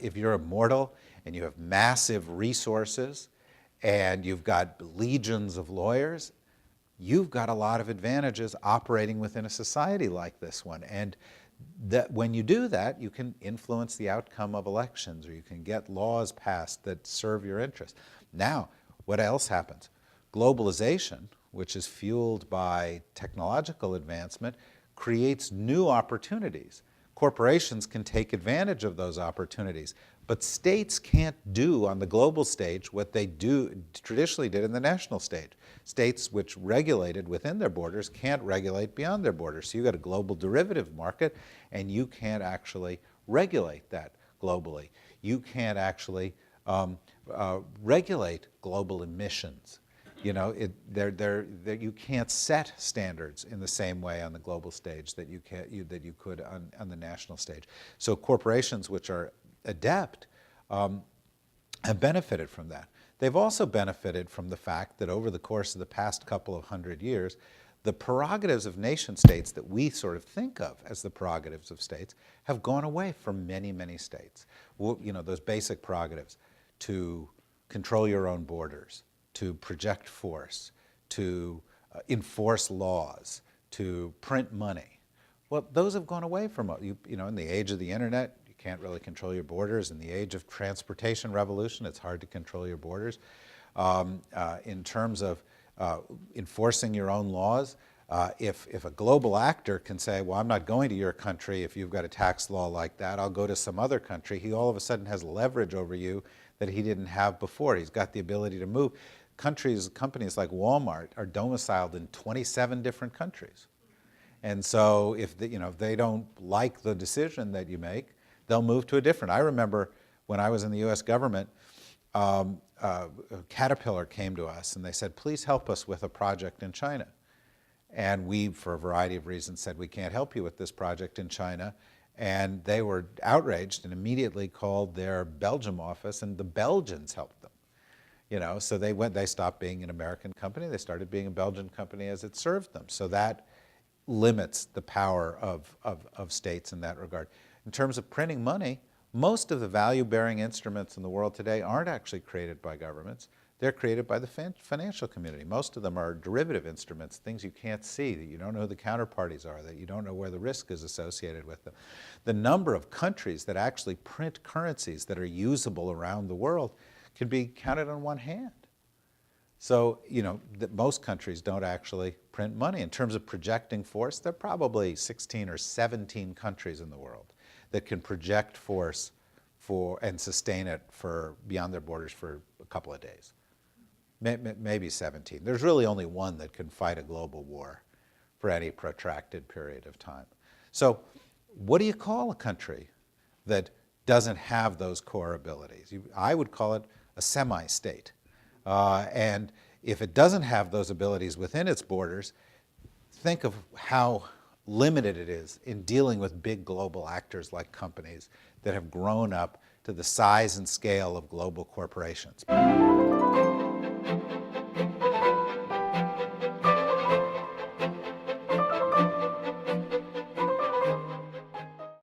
if you're immortal and you have massive resources and you've got legions of lawyers, you've got a lot of advantages operating within a society like this one. And that when you do that, you can influence the outcome of elections, or you can get laws passed that serve your interests. Now, what else happens? Globalization, which is fueled by technological advancement, creates new opportunities. Corporations can take advantage of those opportunities, but states can't do on the global stage what they traditionally did in the national stage. States which regulated within their borders can't regulate beyond their borders. So you've got a global derivative market, and you can't actually regulate that globally. You can't actually regulate global emissions. You know, you can't set standards in the same way on the global stage that you could on the national stage. So corporations which are adept have benefited from that. They've also benefited from the fact that over the course of the past couple of 100 years, the prerogatives of nation states that we sort of think of as the prerogatives of states have gone away from many, many states. Well, you know, those basic prerogatives to control your own borders, to project force, to enforce laws, to print money. Well, those have gone away from, you know, in the age of the internet, you can't really control your borders. In the age of transportation revolution, it's hard to control your borders. In terms of enforcing your own laws, if a global actor can say, well, I'm not going to your country if you've got a tax law like that, I'll go to some other country, he all of a sudden has leverage over you that he didn't have before. He's got the ability to move. Companies like Walmart are domiciled in 27 different countries. And so if they don't like the decision that you make, they'll move to a different. I remember when I was in the US government, Caterpillar came to us and they said, please help us with a project in China. And we, for a variety of reasons, said we can't help you with this project in China. And they were outraged and immediately called their Belgium office, and the Belgians helped them. You know, so they stopped being an American company, they started being a Belgian company as it served them. So that limits the power of states in that regard. In terms of printing money, most of the value-bearing instruments in the world today aren't actually created by governments. They're created by the financial community. Most of them are derivative instruments, things you can't see, that you don't know who the counterparties are, that you don't know where the risk is associated with them. The number of countries that actually print currencies that are usable around the world can be counted on one hand. So, you know, most countries don't actually print money. In terms of projecting force, there are probably 16 or 17 countries in the world that can project force and sustain it for beyond their borders for a couple of days. Maybe 17. There's really only one that can fight a global war for any protracted period of time. So what do you call a country that doesn't have those core abilities? I would call it a semi-state. And if it doesn't have those abilities within its borders, think of how limited it is in dealing with big global actors like companies that have grown up to the size and scale of global corporations.